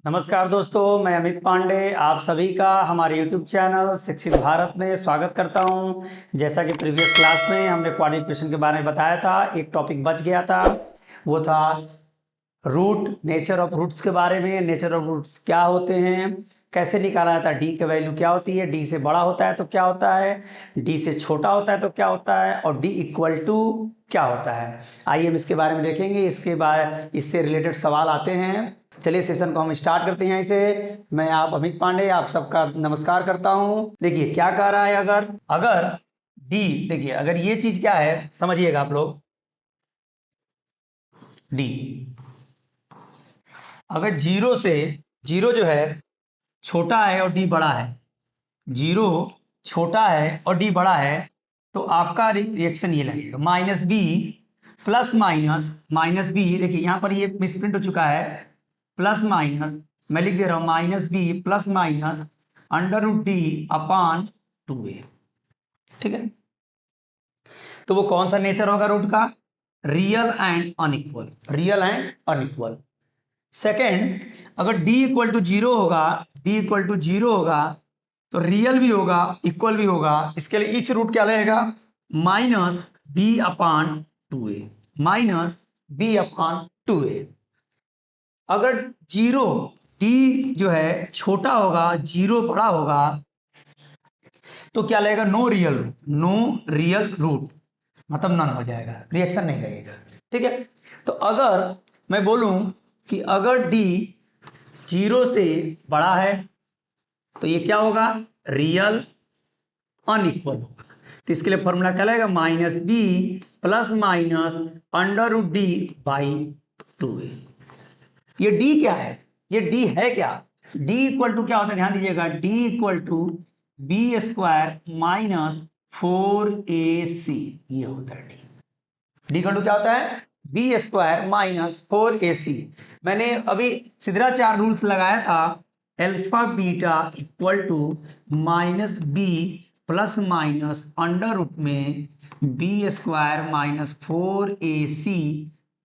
नमस्कार दोस्तों, मैं अमित पांडे आप सभी का हमारे YouTube चैनल शिक्षित भारत में स्वागत करता हूं। जैसा कि प्रीवियस क्लास में हमने क्वाड्रेटिक इक्वेशन के बारे में बताया था, एक टॉपिक बच गया था, वो था रूट, नेचर ऑफ रूट्स के बारे में। नेचर ऑफ रूट्स क्या होते हैं, कैसे निकाला जाता है, डी की वैल्यू क्या होती है, डी से बड़ा होता है तो क्या होता है, डी से छोटा होता है तो क्या होता है, और डी इक्वल टू क्या होता है। आइए हम इसके बारे में देखेंगे। इसके बाद इससे रिलेटेड सवाल आते हैं। चलिए सेशन को हम स्टार्ट करते हैं। इसे मैं आप अमित पांडे आप सबका नमस्कार करता हूं। देखिए क्या कह रहा है, अगर अगर डी, देखिए अगर ये चीज क्या है समझिएगा आप लोग। डी अगर जीरो जो है छोटा है और डी बड़ा है, जीरो छोटा है और डी बड़ा है, तो आपका रिएक्शन ये लगेगा minus B plus minus minus b. देखिए यहां पर ये मिसप्रिंट हो चुका है, प्लस माइनस, मैं लिख दे रहा हूं minus B plus minus under root D upon 2a। ठीक है, तो वो कौन सा नेचर होगा रूट का, real and unequal, real and unequal. Second, अगर d इक्वल टू जीरो होगा, d इक्वल टू जीरो होगा तो रियल भी होगा इक्वल भी होगा। इसके लिए इच रूट क्या लगेगा, माइनस बी अपान 2a, माइनस बी अपान 2a। अगर जीरो d जो है छोटा होगा, जीरो बड़ा होगा, तो क्या लगेगा, no real root, no real root, मतलब नन हो जाएगा, रिएक्शन नहीं लगेगा। ठीक है, तो अगर मैं बोलूं कि अगर d जीरो से बड़ा है तो ये क्या होगा, रियल अनइक्वल होगा। तो इसके लिए फॉर्मूला क्या लगेगा, minus B plus minus under root d by 2a। ये d क्या है, ये d है क्या, d इक्वल टू क्या होता है, ध्यान दीजिएगा, d equal to b square minus 4ac, ये होता है d इक्वल टू क्या होता है, बी स्क्वायर माइनस 4ac। मैंने अभी सिद्धाचार रूल्स लगाया था, alpha beta equal to minus B plus minus under root में b square minus 4ac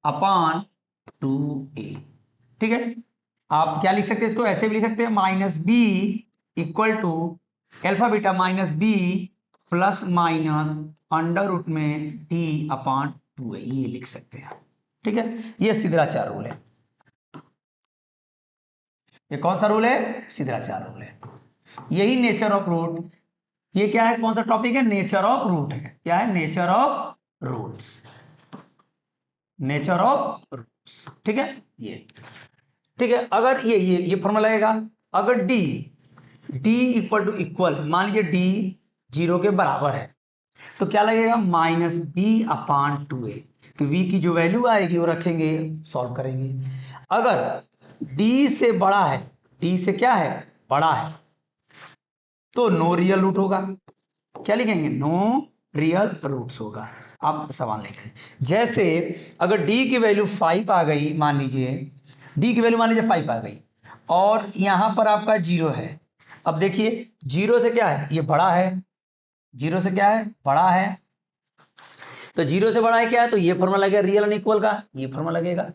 upon 2a। ठीक है, आप क्या लिख सकते हैं, इसको ऐसे भी लिख सकते हैं, minus b equal to alpha beta minus B plus minus under root में डी अपान 2a, ये लिख सकते हैं। ठीक है, ये सिद्धाचार रूल है। ये कौन सा रूल है, सिद्धाचार रूल है। यही नेचर ऑफ रूट, ये क्या है, कौन सा टॉपिक है, नेचर ऑफ रूट है। क्या है, nature of roots, nature of roots. ठीक है, ये ठीक है। अगर ये फॉर्मूला लगेगा, अगर डी इक्वल टू इक्वल, मान लीजिए डी जीरो के बराबर है, तो क्या लगेगा, माइनस बी अपान 2a। तो v की जो वैल्यू आएगी वो रखेंगे, सॉल्व करेंगे। अगर d से बड़ा है, d से क्या है, बड़ा है, तो नो रियल रूट होगा। क्या लिखेंगे, नो रियल रूट्स होगा। आप सवाल लिखेंगे, जैसे अगर d की वैल्यू 5 आ गई, मान लीजिए d की वैल्यू मान लीजिए 5 आ गई, और यहां पर आपका जीरो है। अब देखिए जीरो से क्या है, ये बड़ा है, जीरो से क्या है, बड़ा है, तो जीरो से बड़ा है क्या है, तो ये फॉर्मूला लगेगा रियल अनइक्वल का, ये फॉर्मूला लगेगा।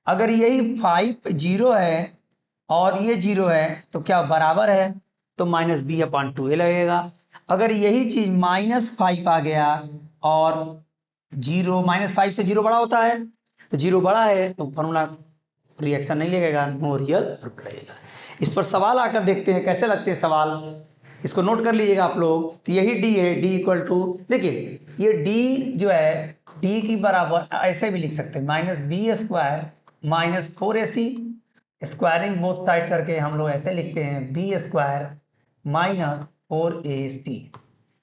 अगर यही 5 जीरो है और ये जीरो है तो क्या बराबर है, तो माइनस बी अपान 2a लगेगा। अगर यही चीज -5 आ गया और जीरो, -5 से जीरो बड़ा होता है, तो जीरो बड़ा है तो फॉर्मूला रिएक्शन नहीं लगेगा, नो रियल रूट लगेगा। इस पर सवाल आकर देखते हैं कैसे लगते हैं सवाल, इसको नोट कर लीजिएगा आप लोग। तो यही डी है, डी इक्वल टू, देखिए ये डी जो है, डी की बराबर ऐसे भी लिख सकते हैं, minus b square minus 4ac, squaring both side करके हम लोग ऐसे लिखते हैं, बी स्क्वायर माइनस 4ac।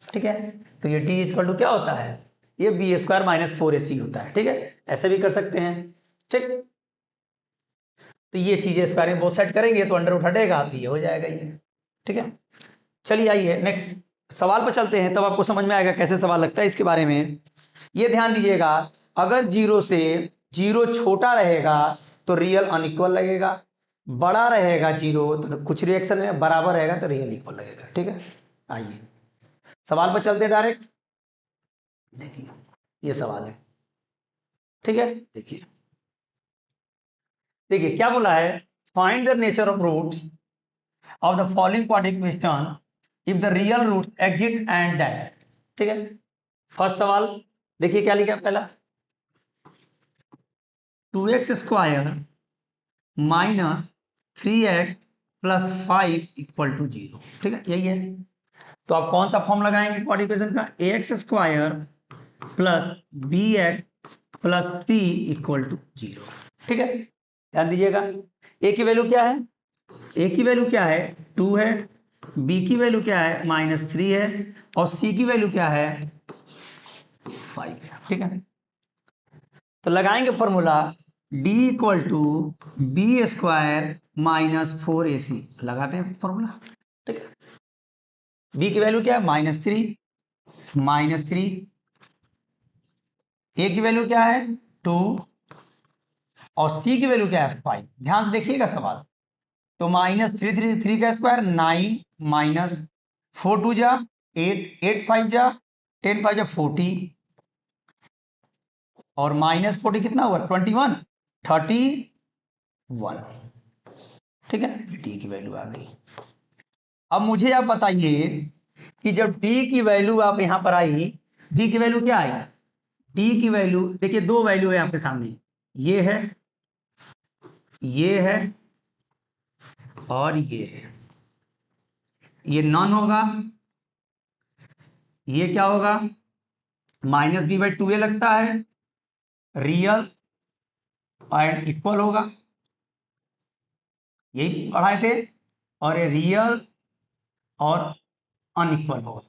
ठीक है, तो ये डी इक्वल टू क्या होता है, ये बी स्क्वायर माइनस 4ac होता है। ठीक है, ऐसे भी कर सकते हैं। ठीक, तो ये चीजें स्क्वायरिंग बोथ साइड करेंगे तो अंडर रूट हटेगा, तो ये हो जाएगा ये। ठीक है, चलिए आइए नेक्स्ट सवाल पर चलते हैं, तब आपको समझ में आएगा कैसे सवाल लगता है इसके बारे में। ये ध्यान दीजिएगा, अगर जीरो से जीरो छोटा रहेगा तो रियल अनइक्वल लगेगा, बड़ा रहेगा जीरो तो कुछ रिएक्शन है, बराबर रहेगा तो रियल इक्वल लगेगा। ठीक है, आइए सवाल पर चलते हैं डायरेक्ट। देखिए ये सवाल है, ठीक है, देखिए देखिए क्या बोला है, find the nature of roots of the following quadratic equation if the real roots exist and that. ठीक है, फर्स्ट सवाल देखिए क्या लिखा पहला, 2x square minus 3x plus 5 equal to 0। ठीक है, यही है। तो आप कौन सा फॉर्म लगाएंगे क्वाड्रेटिक इक्वेशन का, ax square plus bx plus c equal to 0। ठीक है, ध्यान दीजिएगा, a की वैल्यू क्या है, a की वैल्यू क्या है 2 है, b की वैल्यू क्या है -3 है, और c की वैल्यू क्या है 5 है। ठीक है, तो लगाएंगे formula d equal to b square minus 4ac, लगाते हैं फॉर्मूला। ठीक है, b की वैल्यू क्या है -3, a की वैल्यू क्या है 2 और c की वैल्यू क्या है 5। ध्यान से देखिएगा सवाल, तो -3 का स्क्वायर 9 माइनस 4 2 जा 8 8 5 जा 10 5 जा 40 और -40 कितना हुआ 21 31। ठीक है, डी की वैल्यू आ गई। अब मुझे आप बताइए कि जब डी की वैल्यू आप यहां पर आई, डी की वैल्यू क्या आई, डी की वैल्यू देखिए, दो वैल्यू है आपके सामने, ये है, ये है और ये है। ये नॉन होगा, ये क्या होगा -b/2a लगता है, रियल एंड इक्वल होगा, यही पढ़ाए थे, और ये रियल और अनइक्वल होगा।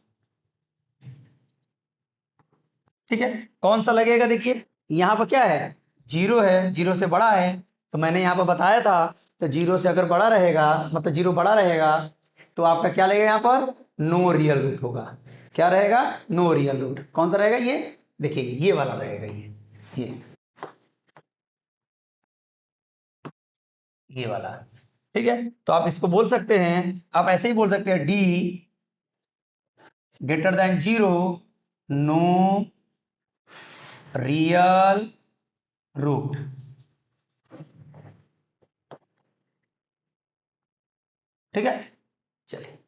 ठीक है, कौन सा लगेगा, देखिए यहां पर क्या है, जीरो है, जीरो से बड़ा है, तो मैंने यहां पर बताया था, तो जीरो से अगर बड़ा रहेगा, मतलब जीरो बड़ा रहेगा, तो आपका क्या लगेगा, यहां पर नो रियल रूट होगा। क्या रहेगा, नो रियल रूट। कौन सा रहेगा, ये देखिए, ये वाला रहेगा, ये वाला। ठीक है, तो आप इसको बोल सकते हैं, आप ऐसे ही बोल सकते हैं, d greater than zero, no real root. ठीक है, चलिए,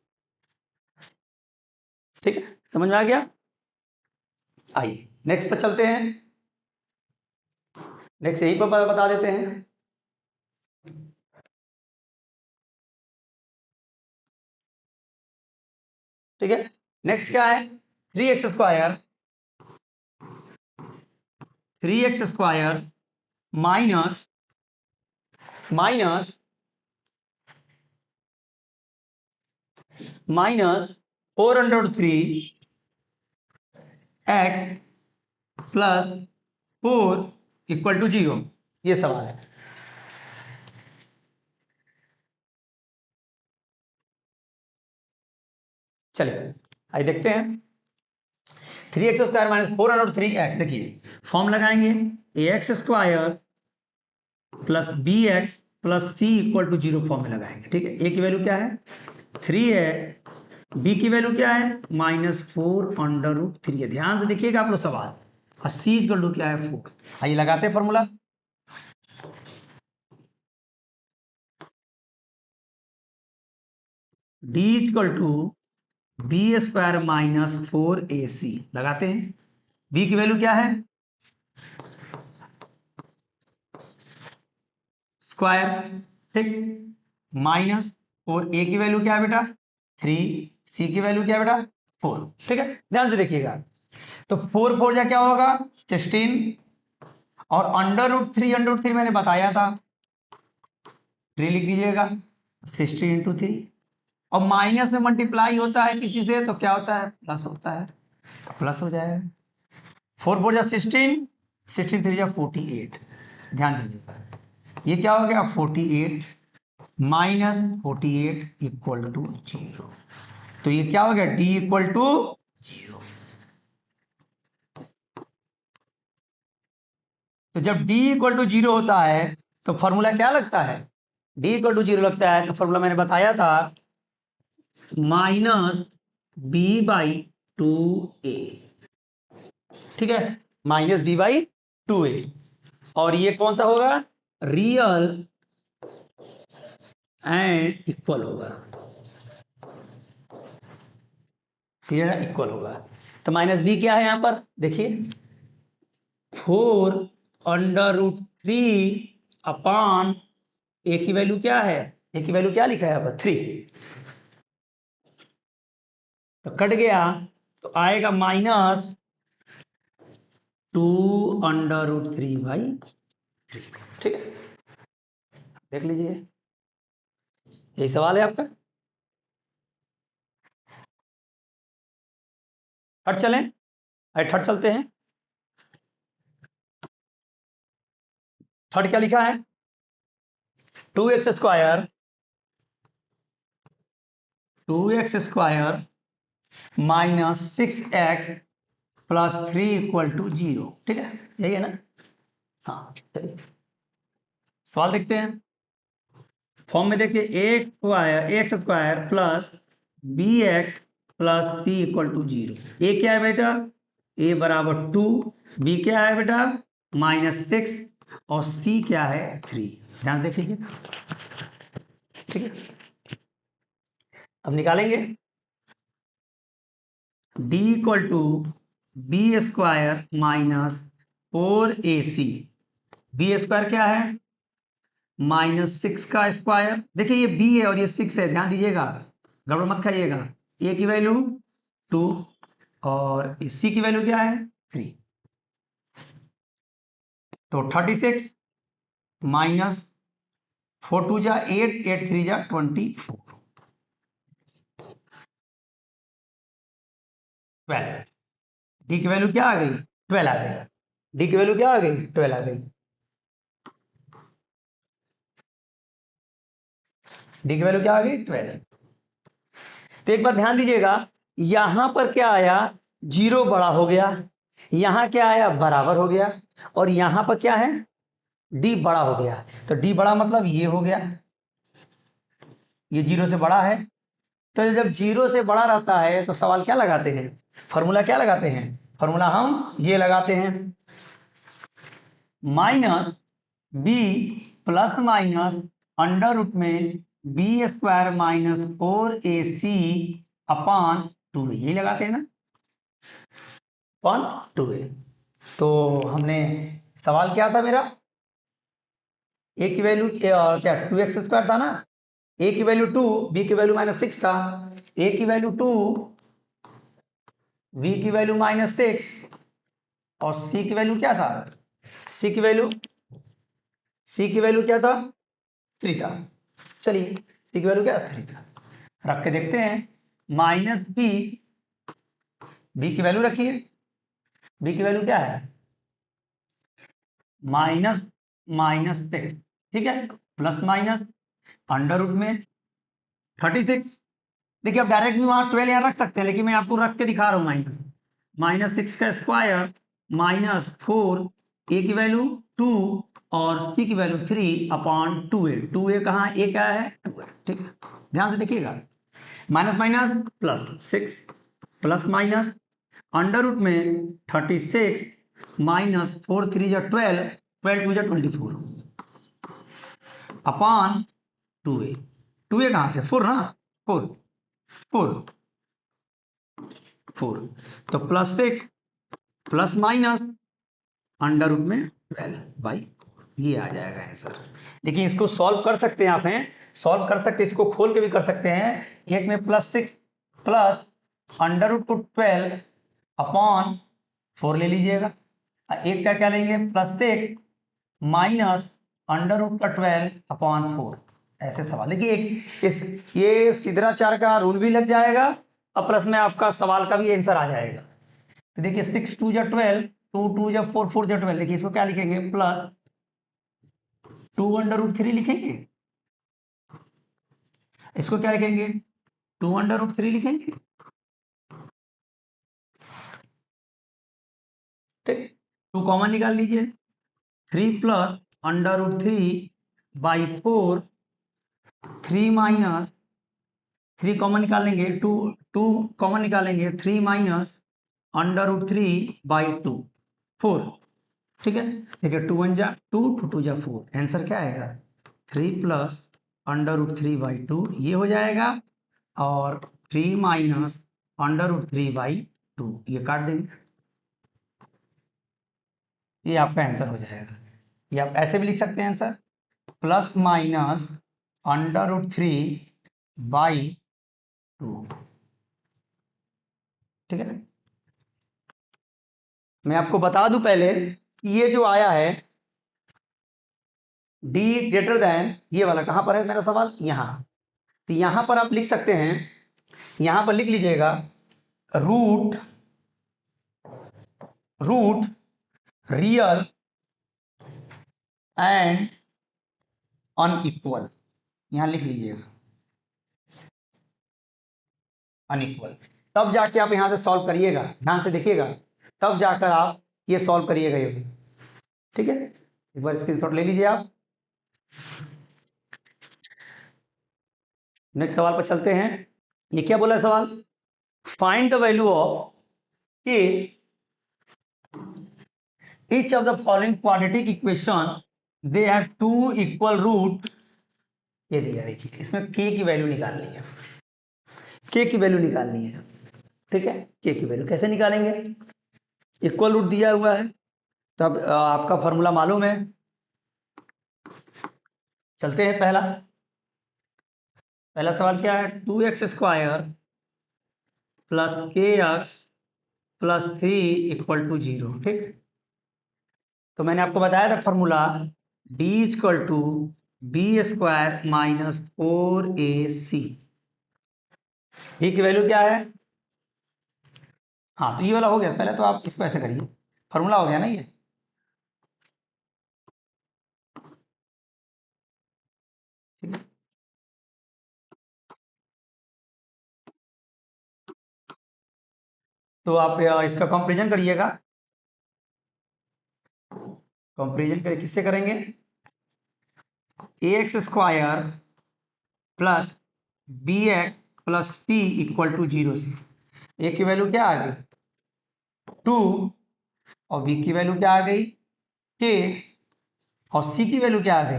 ठीक है, समझ में आ गया। आइए नेक्स्ट पर चलते हैं, नेक्स्ट यही पर बता देते हैं। ठीक है, नेक्स्ट क्या है, 3x square minus minus minus 403x plus 4 equal to 0, ये सवाल है। चलिए आइए देखते हैं, 3x स्क्वायर माइनस 403x, देखिए फॉर्म लगाएंगे, ax square plus bx plus c equal to 0 form में लगाएंगे। ठीक है, a की वैल्यू क्या है 3 है, b की वैल्यू क्या है -4√3 है। ध्यान से देखिएगा आप लोग सवाल, और c इक्वल टू क्या है 4। आइए लगाते हैं formula, d equal to b square minus 4ac, लगाते हैं, b की वैल्यू क्या है स्क्वायर, ठीक, माइनस, और a की वैल्यू क्या है बेटा 3, c की वैल्यू क्या है बेटा 4। ठीक है, ध्यान से देखिएगा, तो 4 4 जा क्या होगा 16, और अंडर रूट थ्री मैंने बताया था, 3 लिख दीजिएगा, 16 × 3, और माइनस में मल्टीप्लाई होता है किसी से तो क्या होता है प्लस होता है, तो प्लस हो जाएगा, 4 4 जा 16, 16 3 जा 48। ध्यान दीजिएगा, ये क्या हो गया 48 -48 इक्वल टू 0, तो ये क्या हो गया d इक्वल टू 0। तो जब d इक्वल टू 0 होता है तो फॉर्मूला क्या लगता है, d इक्वल टू 0 लगता है, तो फॉर्मूला मैंने बताया था -b/2a। ठीक है, -b/2a, और ये कौन सा होगा रियल एंड इक्वल होगा, क्लियर है, इक्वल होगा। तो माइनस बी क्या है यहां पर देखिए, 4√3 अपान ए की वैल्यू क्या है, ए की वैल्यू क्या लिखा है यहाँ पर 3, तो कट गया तो आएगा -2√3/3, ठीक है, देख लीजिए यही सवाल है आपका। थर्ड चलें, अरे थर्ड चलते हैं। थर्ड क्या लिखा है, 2x² -6x + 3 = 0, ठीक है, यही है ना। हाँ चलिए सवाल देखते हैं। फॉर्म में देखिए x² plus bx plus c = 0। ए क्या है बेटा, a बराबर 2, b क्या है बेटा -6 और c क्या है 3, ध्यान देख लीजिए, ठीक है। अब निकालेंगे d = b² -4ac, b² क्या है -6 का स्क्वायर, देखिए ये b है और ये 6 है, ध्यान दीजिएगा, गड़बड़ मत खाइएगा। a की वैल्यू 2 और c की वैल्यू क्या है 3, तो 36 माइनस 4 2 जा 8, 8 3 जा 24, 12, डी की वैल्यू क्या आ गई 12 आ गई, डी की वैल्यू क्या आ गई 12 आ गई, डी की वैल्यू क्या आ गई 12। तो एक बार ध्यान दीजिएगा, यहां पर क्या आया, जीरो बड़ा हो गया, यहां क्या आया बराबर हो गया, और यहां पर क्या है डी बड़ा हो गया, तो डी बड़ा मतलब ये हो गया, ये जीरो से बड़ा है। तो जब जीरो से बड़ा रहता है तो सवाल क्या लगाते हैं, फॉर्मूला क्या लगाते हैं, फॉर्मूला हम ये लगाते हैं, minus B plus minus under root में b² -4ac अपान 2a, यही लगाते हैं ना, अपान 2a। तो हमने सवाल क्या था मेरा, ए की वैल्यू क्या 2x² था ना, ए की वैल्यू 2, बी की वैल्यू -6 था, ए की वैल्यू 2, बी की वैल्यू -6 और सी की वैल्यू क्या था, सी की वैल्यू सी की वैल्यू क्या था 3 था। चलिए सी की वैल्यू क्या 3 था, रख के देखते हैं, माइनस बी की वैल्यू रखिए, बी की वैल्यू क्या है -6, ठीक है, प्लस माइनस अंडर रूट में 36, देखिए आप डायरेक्ट भी वहां 12 यहाँ रख सकते हैं, लेकिन मैं आपको रख के दिखा रहा हूं, -6 का स्क्वायर -4, ए की वैल्यू 2 और सी की वैल्यू 3 अपान 2a, 2a कहाँ ए क्या है 2 है, ठीक है, ध्यान से देखिएगा, minus minus plus 6 plus minus under root में 36 -4 3 जा 12, 12 2 जा 24 अपान 2a, 2a कहाँ से 4 ना, 4 4 4, तो +6 प्लस माइनस अंडर रूट में 12/, ये आ जाएगा आंसर। देखिए इसको सॉल्व कर सकते हैं आप, हैं सॉल्व कर सकते हैं, इसको खोल के भी कर सकते हैं, एक में +6 प्लस अंडर रूट को 12 अपॉन 4 ले लीजिएगा, एक का क्या लेंगे +6 माइनस अंडर रूट का 12 अपॉन 4, ऐसे सवाल देखिए एक इस ये सिद्धाचार्य का रूल भी लग जाएगा और प्लस में आपका सवाल का भी आंसर आ जाएगा। तो देखिए 6 2 जा 12, 2 2 जा 4 4 जा 12, देखिए इसको क्या लिखेंगे प्लस 2√3 लिखेंगे, इसको क्या लिखेंगे 2√3 लिखेंगे, ठीक, 2 कॉमन निकाल लीजिए, 3 प्लस √3/4, 3 माइनस 3 कॉमन निकालेंगे, 2 2 कॉमन निकालेंगे, 3 माइनस √3/2 4, ठीक है, देखिए 2 1 जा 2 2 2 जा 4, आंसर क्या आएगा 3 प्लस √3/2 ये हो जाएगा, और 3 माइनस √3/2 ये काट देंगे, ये आपका आंसर हो जाएगा। ये आप ऐसे भी लिख सकते हैं आंसर, प्लस माइनस √3/2। ठीक है, मैं आपको बता दूं पहले कि ये जो आया है d ग्रेटर देन, ये वाला कहां पर है मेरा सवाल, यहां। तो यहां पर आप लिख सकते हैं, यहां पर लिख लीजिएगा root root real and unequal, यहां लिख लीजिएगा अनइक्वल। तब जाके आप यहां से सॉल्व करिएगा, ध्यान से देखिएगा, तब जाकर आप ये सॉल्व करिएगा ये। ठीक है, एक बार स्क्रीनशॉट ले लीजिए आप। नेक्स्ट सवाल पर चलते हैं। ये क्या बोला है सवाल, फाइंड द वैल्यू ऑफ के each of the following quadratic equation they have two equal root। ये दिया, देखिए इसमें k की वैल्यू निकालनी है, k की वैल्यू निकालनी है। ठीक है, k की वैल्यू कैसे निकालेंगे, इक्वल रूट दिया हुआ है, तब आपका फॉर्मूला मालूम है। चलते हैं, पहला सवाल क्या है, 2x² प्लस kx प्लस 3 = 0। ठीक, तो मैंने आपको बताया था formula d = b² minus 4ac। d की वैल्यू क्या है, हाँ तो ये वाला हो गया, पहले तो आप इसको ऐसे करिए, फॉर्मूला हो गया ना ये। ठीक है, तो आप इसका कंपेरिजन करिएगा, कंपेरिजन करिए, किससे करेंगे, ax² plus bx plus c = 0 से। a की वैल्यू क्या आ गई 2, और b की वैल्यू क्या आ गई k, और c की वैल्यू क्या आ गई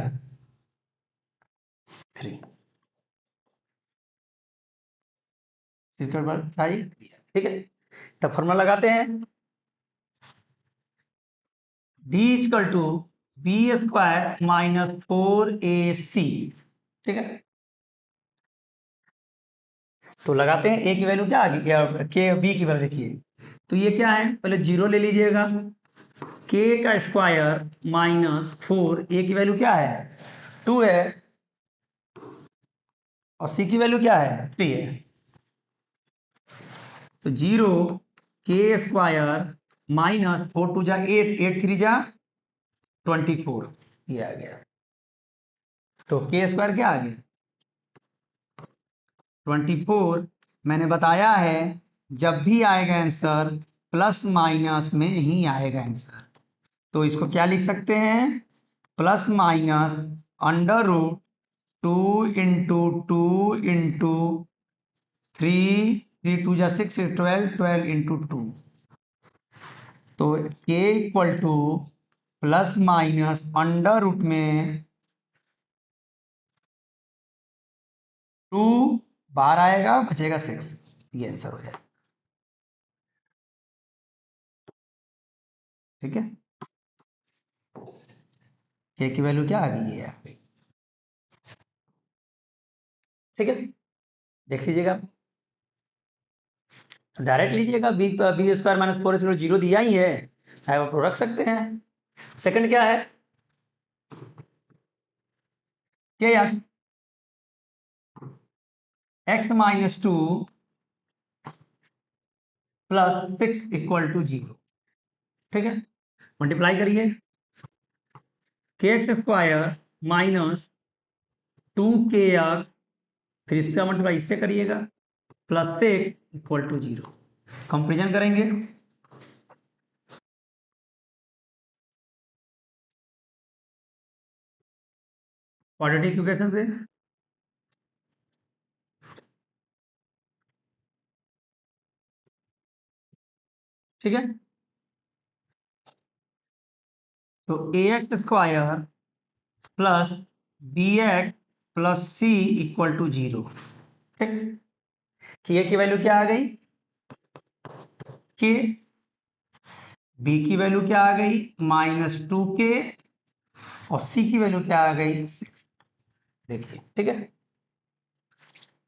3। ठीक है, तब फॉर्मूला लगाते हैं, d = b² माइनस 4ac। ठीक है, तो लगाते हैं, a की वैल्यू क्या आ गई, के बी की वैल्यू देखिए, तो ये क्या है, पहले 0 ले लीजिएगा, k² माइनस 4, a की वैल्यू क्या है 2 है, और c की वैल्यू क्या है 3 है, तो 0 k² माइनस 4 2 जा 8, 8 3 जा 24, ये आ गया। तो k² क्या आ गया 24। मैंने बताया है जब भी आएगा आंसर प्लस माइनस में ही आएगा आंसर, तो इसको क्या लिख सकते हैं, प्लस माइनस √2 × 2 × 3, 3 2 जा 6, 12, 12 × 2। तो k = plus minus under root में 2 बाहर आएगा, बचेगा 6, ये आंसर हो जाएगा। ठीक है, k की वैल्यू क्या आ गई है यहाँ पे। ठीक है, देख लीजिएगा, डायरेक्ट लीजिएगा, b² माइनस 4 0 दिया ही है, आप रख सकते हैं। सेकंड क्या है, क्या यार, x-2 प्लस 6 = 0। ठीक है, मल्टीप्लाई करिए, kx² माइनस 2kx, फिर इससे मल्टीप्लाई इससे करिएगा, प्लस 6 = 0। कंपेरिजन करेंगे, क्वाड्रेटिक इक्वेशन से, ठीक है, तो ax² plus bx plus C equal to 0। ठीक, के की वैल्यू क्या आ गई, के, बी की वैल्यू क्या आ गई -2k, और सी की वैल्यू क्या आ गई 6। देखिए ठीक है,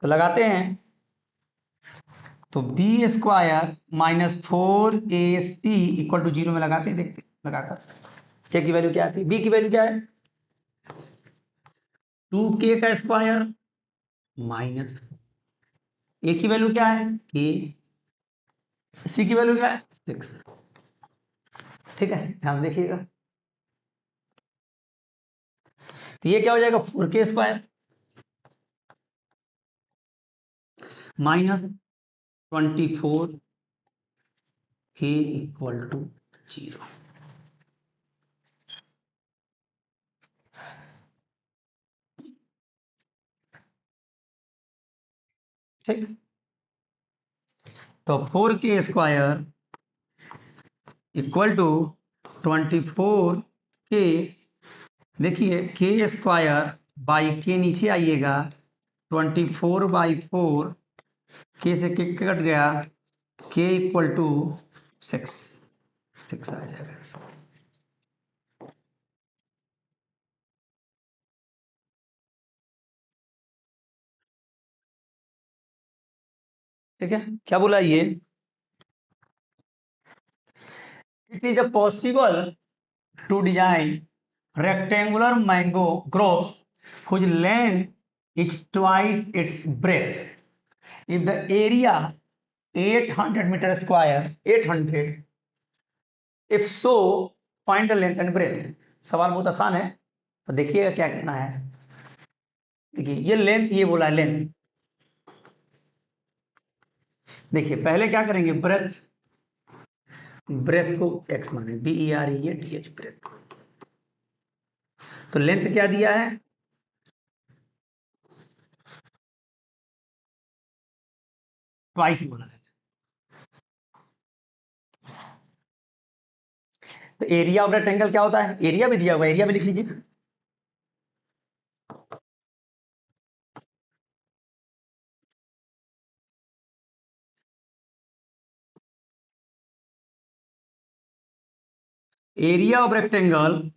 तो लगाते हैं, तो B square -4ac equal to 0 में लगाते हैं, देखते लगाकर के की वैल्यू क्या आती है, बी की वैल्यू क्या है 2k का स्क्वायर माइनस ए की वैल्यू क्या है के, सी की वैल्यू क्या है 6। ठीक है, ध्यान से देखिएगा, तो ये क्या हो जाएगा 4k square -24k equal to 0। ठीक, तो 4k square equal to 24k, देखिए के स्क्वायर बाई के नीचे आइएगा, 24/4, के से के कट गया, के इक्वल टू 6 आ जाएगा। ठीक है, क्या बोला ये, it is a possible to design rectangular mango groves whose length is twice its breadth if the area 800 meter square 800, if so find the length and breadth। सवाल बहुत आसान है, तो देखिएगा क्या कहना है। देखिए ये लेंथ, ये बोला है लेंथ, देखिए पहले क्या करेंगे ब्रेथ, ब्रेथ को x माने BREATH ब्रेथ, तो लेंथ क्या दिया है ट्वाइस बोला है, तो एरिया ऑफ रेक्टेंगल क्या होता है, एरिया भी दिया हुआ है, एरिया भी लिख लीजिए, area of rectangle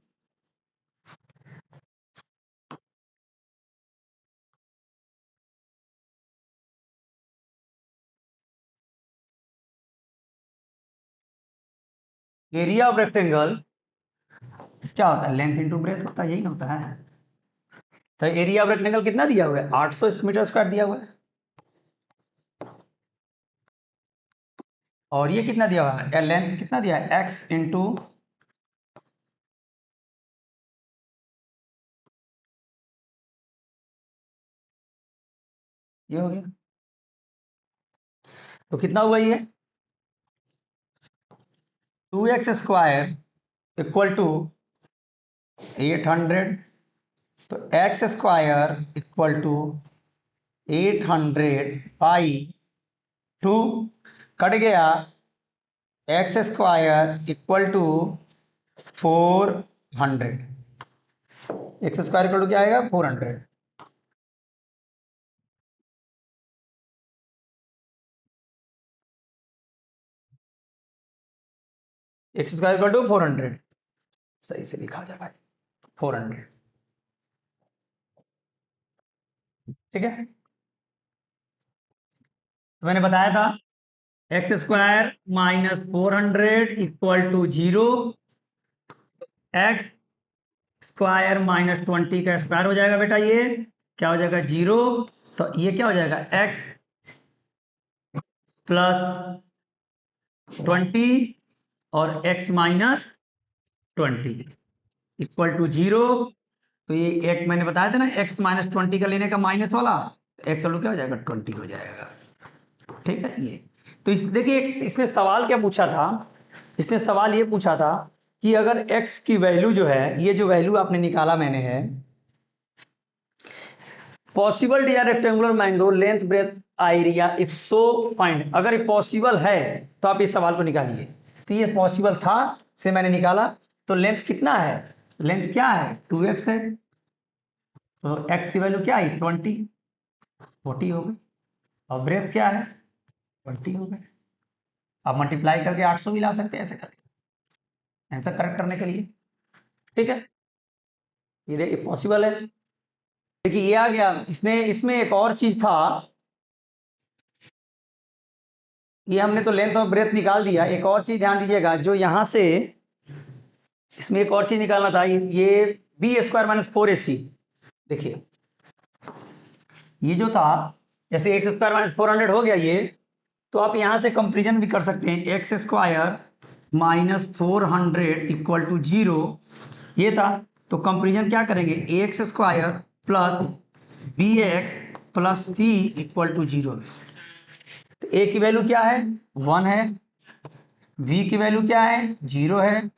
area of rectangle क्या होता है, लेंथ इंटू ब्रेथ होता है, यही ना होता है। तो एरिया ऑफ रेक्टेंगल कितना दिया हुआ है 800 मीटर स्क्वायर दिया हुआ है, और ये कितना दिया हुआ है लेंथ कितना दिया है x इंटू, ये हो गया, तो कितना हुआ ये 2x स्क्वायर इक्वल टू 800, तो x square equal to 800/2 cut गया, x square equal to 400, x square equal to क्या आएगा 400, एक्स स्क्वायर इक्वल टू 400, सही से लिखा जाए भाई 400। ठीक है, तो मैंने बताया था x square -400 equal to 0, x square -20 का स्क्वायर हो जाएगा बेटा, ये क्या हो जाएगा 0, तो ये क्या हो जाएगा x प्लस 20 और x -20 इक्वल टू 0, तो ये एक मैंने बताया था ना x -20 का लेने का माइनस वाला, x वैल्यू क्या हो जाएगा 20 हो जाएगा। ठीक है, ये तो देखिए इसने सवाल क्या पूछा था, इसने सवाल ये पूछा था कि अगर x की वैल्यू जो है, ये जो वैल्यू आपने निकाला मैंने है, possible design rectangular mango length breadth area if so find, अगर ये पॉसिबल है तो आप इस सवाल को निकालिए, तो ये पॉसिबल था से मैंने निकाला, तो लेंथ कितना है, लेंथ क्या है 2x है, तो x की वैल्यू क्या आई 20, 40 हो गई। और ब्रेथ क्या है 20 हो गए। आप मल्टीप्लाई करके 800 भी ला सकते हैं ऐसे करके आंसर करेक्ट करने के लिए। ठीक है, ये देखिए पॉसिबल है। देखिए ये आ गया। इसमें एक और चीज था, ये हमने तो लेंथ ऑफ ब्रेथ निकाल दिया। एक और चीज ध्यान दीजिएगा, जो यहां से इसमें एक और चीज निकालना था, ये बी स्क्वायर माइनस 4ac। देखिए ये जो था, जैसे एक्स स्क्वायर माइनस 400 हो गया ये, तो आप यहां से कंपेरिजन भी कर सकते हैं। X square minus 400 equal to 0 ये था। तो कंपेरिजन क्या करेंगे, x square plus B x plus C equal to 0। तो ए की वैल्यू क्या है 1 है, v की वैल्यू क्या है 0 है,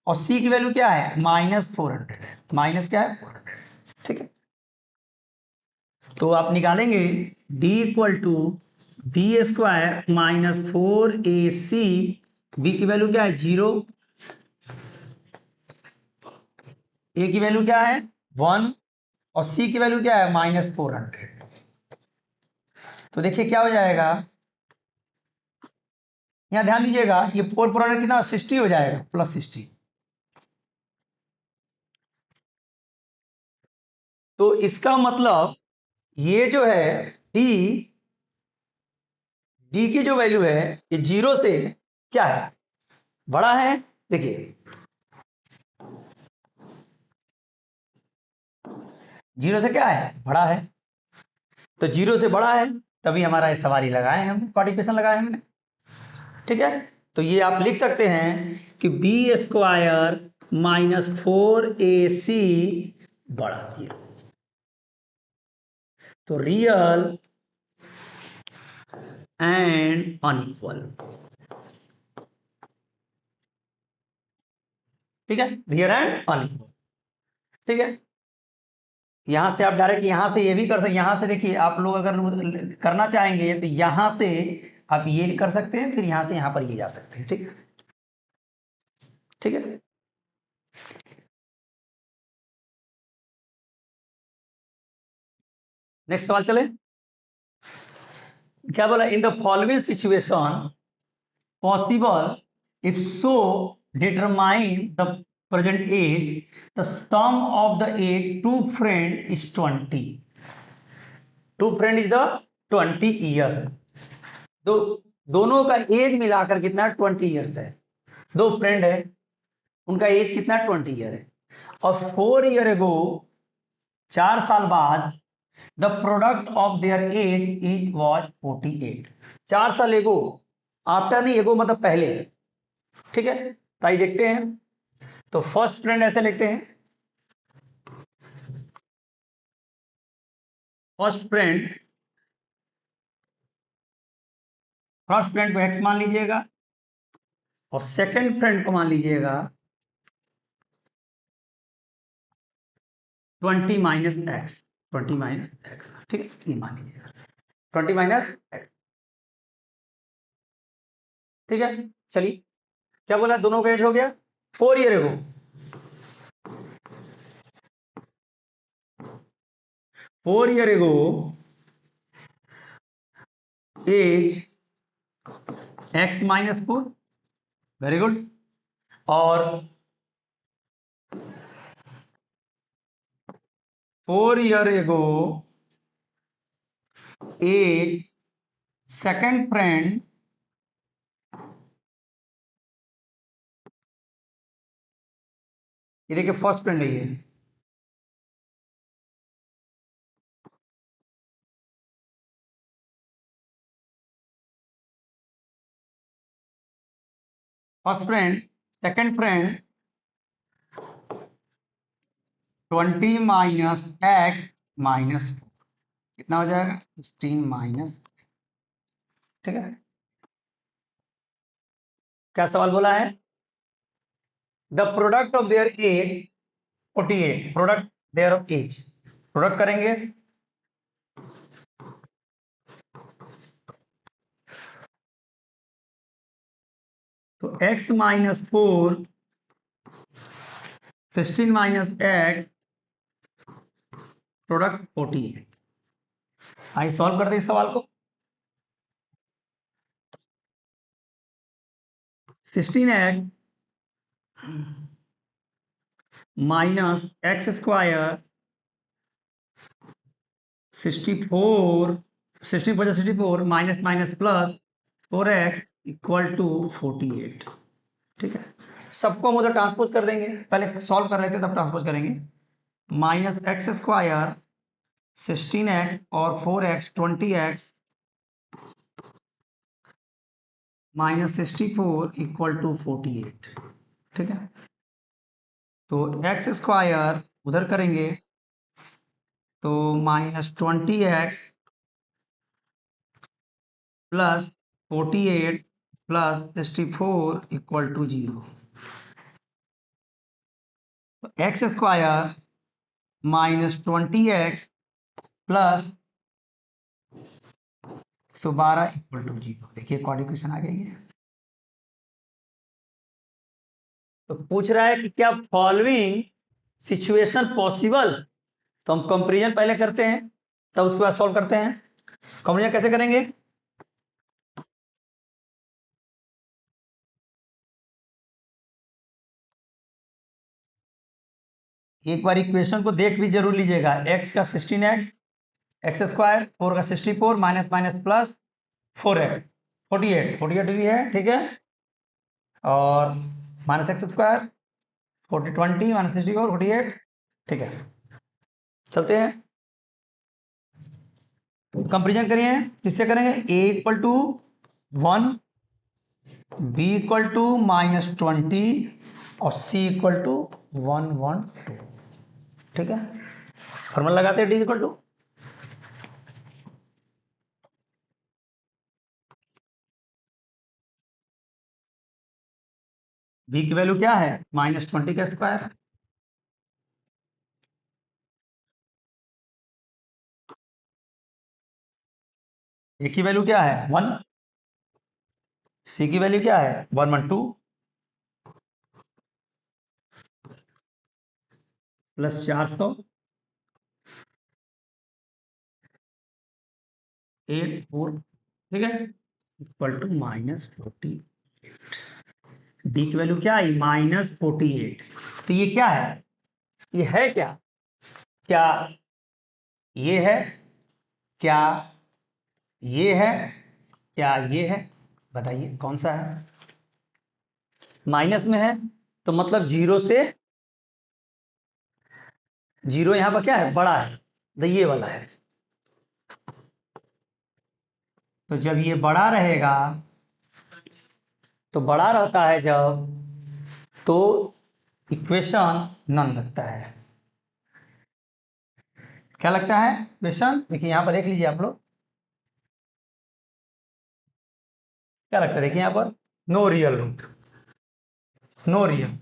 और c की वैल्यू क्या है -400 है। माइनस क्या है 400। ठीक है, तो आप निकालेंगे d equal to b square minus 4ac। b की वैल्यू क्या है 0, a की वैल्यू क्या है 1, और c की वैल्यू क्या है -400। तो देखिए क्या हो जाएगा, यहां ध्यान दीजिएगा, ये 4 कितना 60 हो जाएगा, प्लस 60। तो इसका मतलब ये जो है डी डी की जो वैल्यू है ये 0 से क्या है बड़ा है। देखिए 0 से क्या है बड़ा है, तो 0 से बड़ा है, तभी हमारा ये सवारी लगाए हैं हमने, क्वाड्रिकेशन लगाए हमने। ठीक है, तो ये आप लिख सकते हैं कि बी स्क्वायर माइनस 4ac बड़ा 0। तो रियल एंड अनइक्वल। ठीक है, रियल एंड अनइक्वल। ठीक है, यहां से आप डायरेक्ट यहां से ये भी कर सकते, यहां से देखिए आप लोग अगर करना चाहेंगे तो यहां से आप ये कर सकते हैं, फिर यहां से यहां पर ये जा सकते हैं। ठीक है, ठीक है। नेक्स्ट सवाल चले। क्या बोला, in the following situation possible if so determine the present age, the sum of the age two friend is 20। Two friend is the 20 years. दो दोनों का एज मिलाकर कितना 20 ईयर्स है। दो फ्रेंड है, उनका एज कितना 20 ईयर है, और 4 ईयर एगो 4 साल बाद the product of their age is was 48। 4 साल एगो, आफ्टर नहीं, एगो मतलब पहले। ठीक है, तो आइए देखते हैं। तो फर्स्ट फ्रेंड ऐसे लिखते हैं, फर्स्ट फ्रेंड, फर्स्ट फ्रेंड को एक्स मान लीजिएगा, और सेकंड फ्रेंड को मान लीजिएगा 20 माइनस एक्स, 20 माइनस एक्स। ठीक है, ये मान लीजिएगा 20 माइनस एक्स। ठीक है, चलिए क्या बोला, दोनों का एज हो गया 4 ईयर एगो, 4 year ago age x minus 4। Very good. और 4 year ago as second friend ये देखिए फर्स्ट फ्रेंड है ये, first friend second friend 20 minus x minus 4 कितना हो जाएगा 16 माइनस। ठीक है, क्या सवाल बोला है, the product of their age 48, product their of age, product करेंगे तो x minus 4 16 minus x product 48। आइए सॉल्व करते हैं इस सवाल को। 16x minus x square 64, 64 minus minus plus 4x equal to 48। ठीक है, सबको हम उधर ट्रांसपोज कर देंगे, पहले सॉल्व कर रहे थे तब ट्रांसपोज करेंगे। माइनस एक्स स्क्वायर 16x और 4x 20x minus 64 equal to 48। ठीक है, तो एक्स स्क्वायर उधर करेंगे तो minus 20x plus 48 plus 64 equal to 0। X square minus 20x plus 112 equal to 0। देखिए क्वाड्रिकेशन आ गई है। तो पूछ रहा है कि क्या फॉलोइंग सिचुएशन पॉसिबल। तो हम कंपेरिजन पहले करते हैं तब उसके बाद सॉल्व करते हैं। कंपेरिजन कैसे करेंगे? एक बार इक्वेशन को देख भी जरूर लीजिएगा। x का 16x, एक्स स्क्वायर 4 का 64 माइनस माइनस प्लस 4x 48 भी है। ठीक है, और माइनस एक्स स्क्वायर 20 माइनस 64 48। ठीक है, चलते हैं कंपेरिजन करिए। किससे करेंगे? a equal to 1, b equal to minus 20 और c इक्वल टू 112। ठीक है, फॉर्मूला लगाते हैं d इक्वल टू b की वैल्यू क्या है? माइनस 20 का स्क्वायर। a की वैल्यू क्या है? 1। c की वैल्यू क्या है? 112 प्लस 400 84। ठीक है, इक्वल टू माइनस 40। डी की वैल्यू क्या आई? माइनस 48। तो ये क्या है? ये है क्या? क्या ये है? क्या ये है? क्या ये है? बताइए कौन सा है? माइनस में है तो मतलब जीरो से, जीरो यहां पर क्या है? बड़ा है, तो ये वाला है। तो जब ये बड़ा रहेगा, तो बड़ा रहता है जब, तो इक्वेशन नन लगता है। क्या लगता है इक्वेशन? देखिए यहां पर देख लीजिए आप लोग, क्या लगता है? देखिए यहां पर no real root, no real.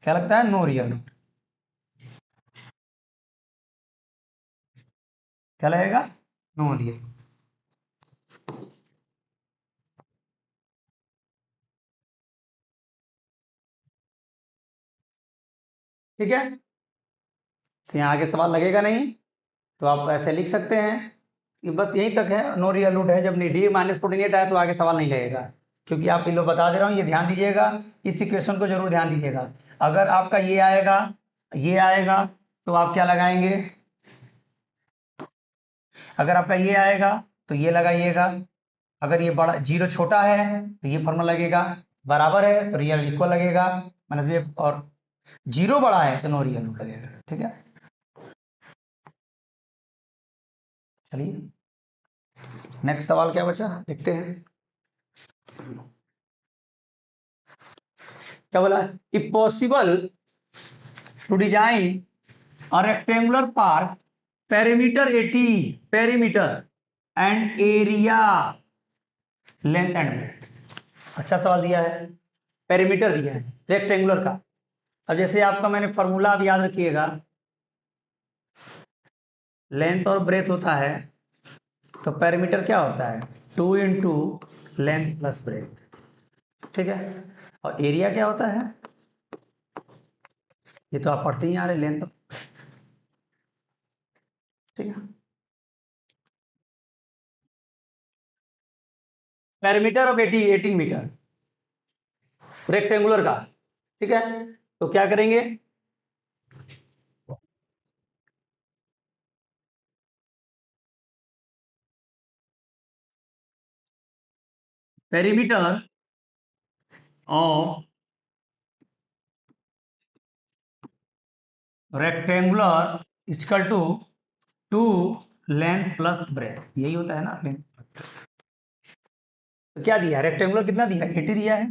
क्या लगता है? No real root. क्या लगेगा? No real. ठीक है, तो यहाँ आगे सवाल लगेगा नहीं, तो आप ऐसे लिख सकते हैं कि बस यहीं तक है, नो रियल रूट है। जब डी माइनस 48 आए तो आगे सवाल नहीं लगेगा, क्योंकि आप इन लोग बता दे रहा हूँ, ये ध्यान दीजिएगा, इस इक्वेशन को जरूर ध्यान दीजिएगा। अगर आपका ये आएगा तो आप क्या लगाएंगे? अगर आपका ये आएगा तो ये लगाइएगा। अगर ये बड़ा जीरो छोटा है तो ये फॉर्मूला लगेगा। बराबर है तो रियल इक्वल लगेगा, माइनस ये, और जीरो बड़ा है तो नो रियल रूट लगेगा। ठीक है, चलिए नेक्स्ट सवाल क्या बचा देखते हैं। क्या बोला? If possible to design a rectangular park, perimeter 80, perimeter and area, length and breadth। अच्छा सवाल दिया है, पेरीमीटर दिया है रेक्टेंगुलर का। अब जैसे आपका मैंने फॉर्मूला आप याद रखिएगा, लेंथ और ब्रेथ होता है, तो पेरीमीटर क्या होता है? 2 इंटू लेंथ प्लस ब्रेथ। ठीक है, और एरिया क्या होता है? ये तो आप पढ़ते ही आ रहे, लेंथ। ठीक है। पेरीमीटर ऑफ 18 मीटर रेक्टेंगुलर का, ठीक है। तो क्या करेंगे, perimeter of rectangular equal to length plus breadth, यही होता है ना लेंथ। तो क्या दिया, रेक्टेंगुलर कितना दिया, 80 दिया है,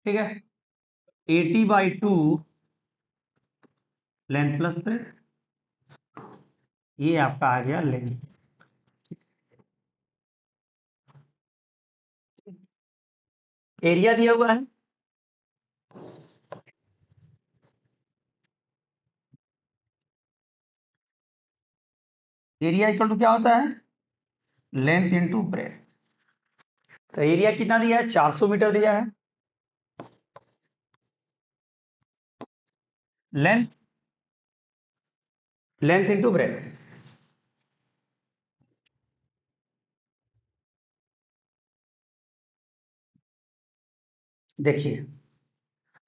ठीक है। 80/2 लेंथ प्लस ब्रेथ, ये आपका आ गया लेंथ। एरिया दिया हुआ है, एरिया इक्वल टू क्या होता है, लेंथ इनटू ब्रेथ। तो एरिया कितना दिया है, 400 मीटर दिया है। लेंथ, लेंथ इनटू ब्रेथ, देखिए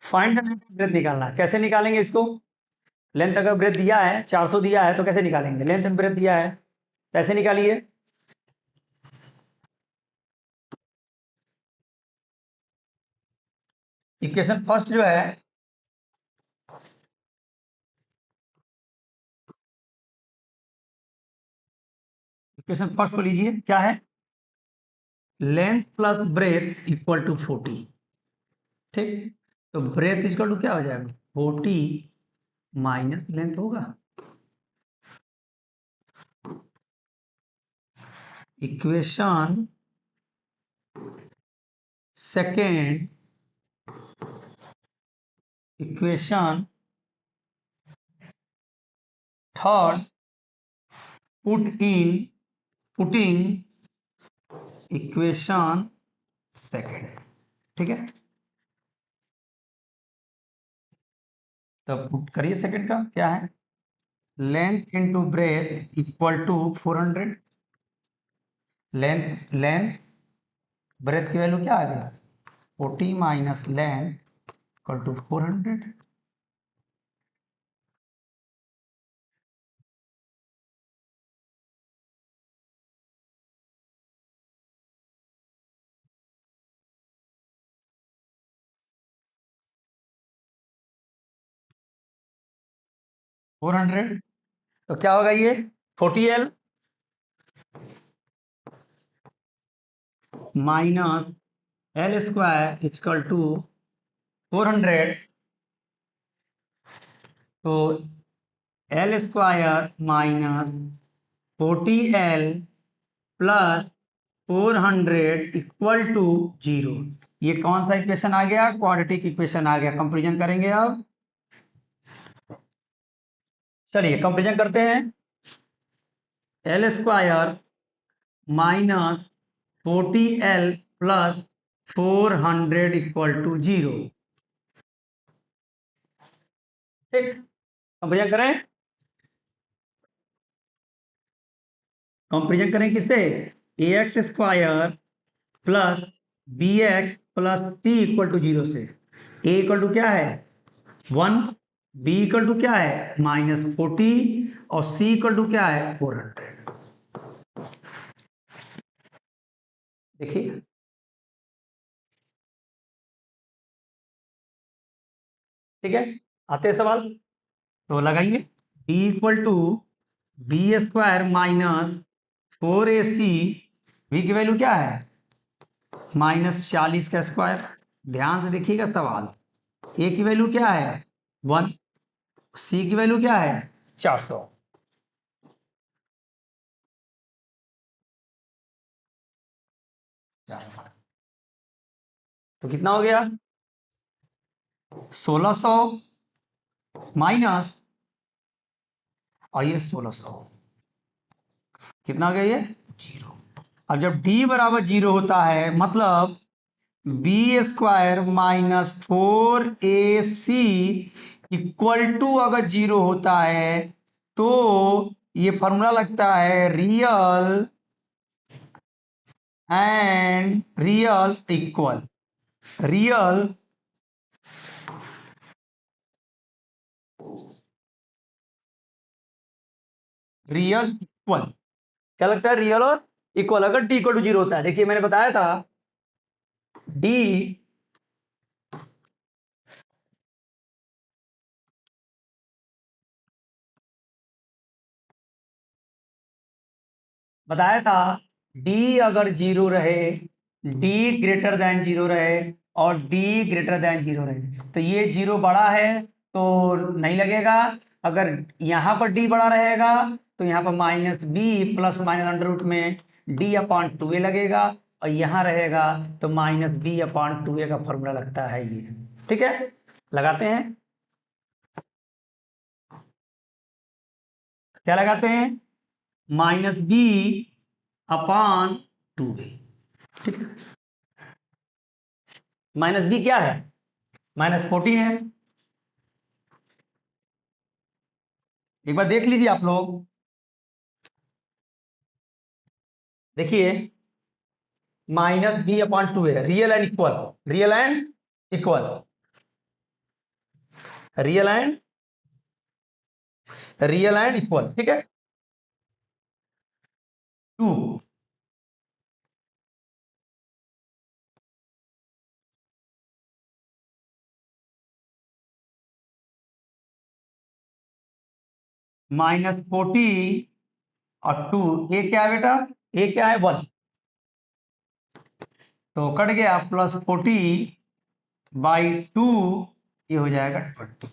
फाइंड द लेंथ ब्रेथ निकालना है, कैसे निकालेंगे इसको। लेंथ अगर ब्रेथ दिया है 400 दिया है तो कैसे निकालेंगे, लेंथ एंड ब्रेथ दिया है, कैसे निकालिए। इक्वेशन फर्स्ट जो है, इक्वेशन फर्स्ट को लीजिए, क्या है, length plus breadth equal to 40, ठीक। तो ब्रेथ इक्वल टू क्या हो जाएगा, 40 माइनस लेंथ होगा। Equation second, equation third, putting equation second, ठीक है। तब पुट करिए सेकेंड का, क्या है, length into breadth equal to 400, length breadth की वैल्यू क्या आ गया, 40 माइनस लेंथ इक्वल टू 400। 400, तो क्या होगा ये, 40L minus L square equal to 400। तो L square minus 40L plus 400 equal to 0। ये कौन सा इक्वेशन आ गया, क्वाड्रेटिक इक्वेशन आ गया। कंपेरिजन करेंगे अब, चलिए कंपेरिजन करते हैं। L square minus 40L plus 400 equal to 0, ठीक। कंपेरिजन करें, कंपेरिजन करें किससे, A X square plus B x plus C equal to 0 से। ए इक्वल टू क्या है 1, बी इक्वल टू क्या है -40 और सी इक्वल टू क्या है 400। देखिए, ठीक है, आते हैं सवाल, तो लगाइए। D equal to b square minus 4AC, बी की वैल्यू क्या है -40 का स्क्वायर। ध्यान से देखिएगा सवाल, ए की वैल्यू क्या है 1, सी की वैल्यू क्या है 400। तो कितना हो गया 1600 माइनस, और ये 1600, कितना हो गया ये 0। अब जब d बराबर 0 होता है मतलब b square minus 4AC equal to अगर 0 होता है तो ये फॉर्मूला लगता है real and real equal. Real real equal क्या लगता है? रियल और इक्वल अगर डी इक्वल टू 0 होता है। देखिए मैंने बताया था डी बताया था डी अगर 0 रहे, डी ग्रेटर देन 0 रहे और डी ग्रेटर देन 0 रहे तो ये 0 बड़ा है तो नहीं लगेगा। अगर यहां पर डी बड़ा रहेगा तो यहां पर minus B plus minus under root में डी अपॉन 2a लगेगा और यहां रहेगा तो माइनस बी अपॉन 2a का फॉर्मूला लगता है ये। ठीक है, लगाते हैं। क्या लगाते हैं? Minus b upon 2a। ठीक है, माइनस बी क्या है? -14 है। एक बार देख लीजिए आप लोग, देखिए -b/2 है। Real and equal, real and equal, real and equal. ठीक है, 2 -40 और 2 ए क्या है बेटा? ए क्या है? 1 तो कट गया +40/2 ये हो जाएगा 20।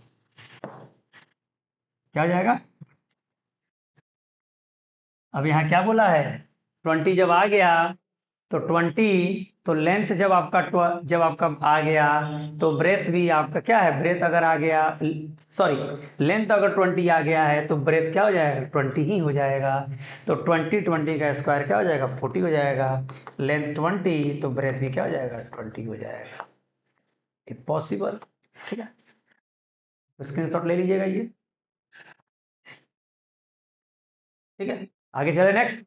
क्या हो जाएगा? अब यहाँ क्या बोला है? 20 जब आ गया तो 20 तो लेंथ जब आपका आ गया तो ब्रेथ भी आपका क्या है? ब्रेथ अगर आ गया, सॉरी, लेंथ अगर 20 आ गया है तो ब्रेथ क्या हो जाएगा? 20 ही हो जाएगा। तो 20 का स्क्वायर क्या हो जाएगा? 40 हो जाएगा। लेंथ 20 तो ब्रेथ भी क्या हो जाएगा? 20 हो जाएगा। It possible. ठीक है, स्क्रीनशॉट ले लीजिएगा ये। ठीक है, आगे चले। नेक्स्ट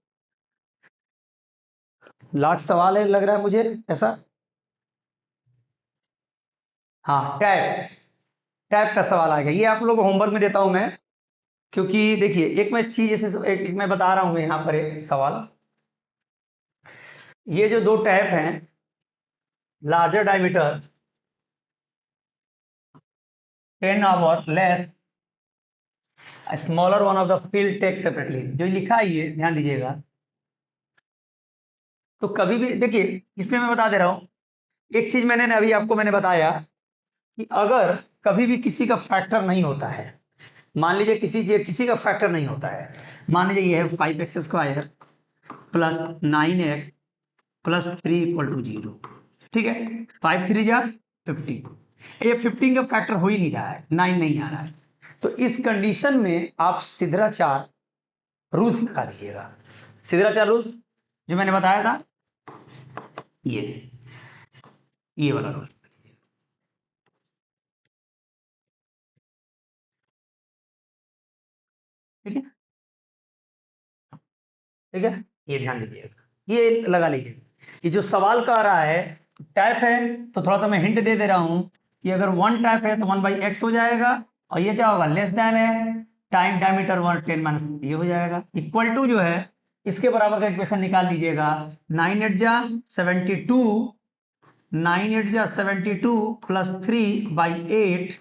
लास्ट सवाल है लग रहा है मुझे ऐसा। हाँ, टैप टैप का सवाल आ गया। ये आप लोगों को होमवर्क में देता हूं मैं, क्योंकि देखिए एक मैं चीज इसमें एक मैं बता रहा हूं यहाँ पर एक सवाल। ये जो दो टैप हैं, लार्जर डायमीटर 10 और less smaller one of the field take separately, जो लिखा है ये ध्यान दीजिएगा। तो कभी भी देखिए, इसमें मैं बता दे रहा हूं एक चीज, मैंने अभी आपको मैंने बताया कि अगर कभी भी किसी का फैक्टर नहीं होता है, मान लीजिए किसी का फैक्टर नहीं होता है, मान लीजिए ये है 5x² प्लस 9x प्लस 3 = 0। ठीक है, 5 3 जा 15, ये 15 का फैक्टर हो ही नहीं रहा है, 9 नहीं आ रहा है। तो इस कंडीशन में आप सिद्धाचार रूल्स लगा दीजिएगा। सिद्धाचार रूल्स जो मैंने बताया था, ये वाला रूल। ठीक है, ठीक है, ये ध्यान दीजिएगा, ये लगा लीजिएगा। ये जो सवाल का आ रहा है टाइप है, तो थोड़ा सा मैं हिंट दे रहा हूं कि अगर 1 टाइप है तो 1/x हो जाएगा, और ये क्या होगा? लेस देन है, टाइम डायमीटर 1 10 - ये हो जाएगा। इक्वल टू जो है इसके बराबर का इक्वेशन निकाल लीजिएगा। 9 8 जा 72, 9 8 जा 72 प्लस 3/8,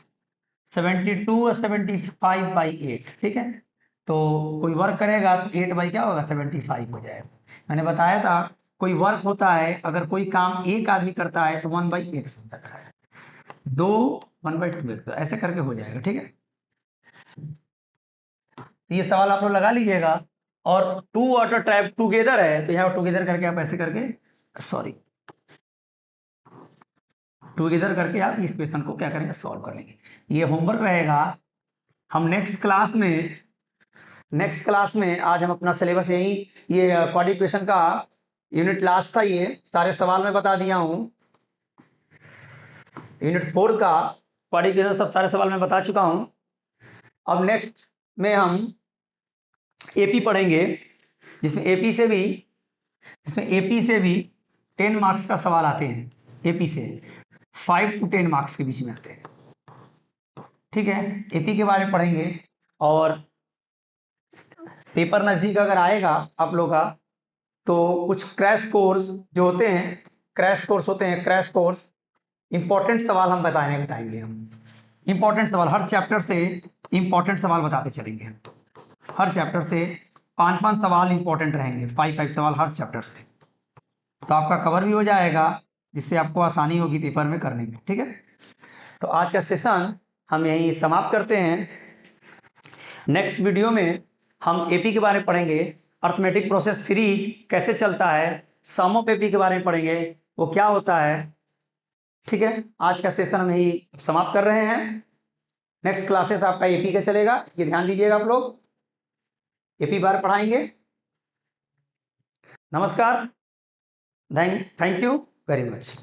72 और 75/8। ठीक है, तो कोई वर्क करेगा तो 8 बाई क्या होगा? 75 हो जाएगा। मैंने बताया था कोई वर्क होता है, अगर कोई काम एक आदमी करता है तो 1/x हो जाता है, दो 1/2x, तो ऐसे करके हो जाएगा। ठीक है, तो ये सवाल आप लोग लगा लीजिएगा। और टू वाटर ट्रैप टूगेदर है तो यहाँ टूगेदर करके आप ऐसे करके, सॉरी, टूगेदर करके आप इस क्वेश्चन को क्या करेंगे? सॉल्व कर लेंगे। ये होमवर्क रहेगा। हम नेक्स्ट क्लास में आज हम अपना सिलेबस यही, ये क्वाड्रेटिक इक्वेशन का यूनिट लास्ट था, ये सारे सवाल मैं बता दिया हूं। यूनिट 4 का क्वाड्रिकेशन सब सारे सवाल मैं बता चुका हूं। अब नेक्स्ट में हम एपी पढ़ेंगे, जिसमें एपी से भी 10 मार्क्स का सवाल आते हैं। एपी से 5 to 10 मार्क्स के बीच में आते हैं। ठीक है, एपी के बारे में पढ़ेंगे। और पेपर नजदीक अगर आएगा आप लोग का, तो कुछ क्रैश कोर्स जो होते हैं, क्रैश कोर्स इंपॉर्टेंट सवाल हम बताएंगे हम इंपॉर्टेंट सवाल, हर चैप्टर से इंपॉर्टेंट सवाल बताते चलेंगे। हर चैप्टर से 5 सवाल इंपॉर्टेंट रहेंगे, 5 सवाल हर चैप्टर से, तो आपका कवर भी हो जाएगा, जिससे आपको आसानी होगी पेपर में करने में। ठीक है, तो आज का सेशन हम यहीं समाप्त करते हैं। नेक्स्ट वीडियो में हम एपी के बारे में पढ़ेंगे, अर्थमेटिक प्रोसेस सीरीज कैसे चलता है, सम ऑफ एपी के बारे में पढ़ेंगे, वो क्या होता है। ठीक है, आज का सेशन हम यही समाप्त कर रहे हैं। नेक्स्ट क्लासेस आपका एपी का चलेगा, ये ध्यान दीजिएगा आप लोग, एपी बार पढ़ाएंगे। नमस्कार, थैंक यू वेरी मच।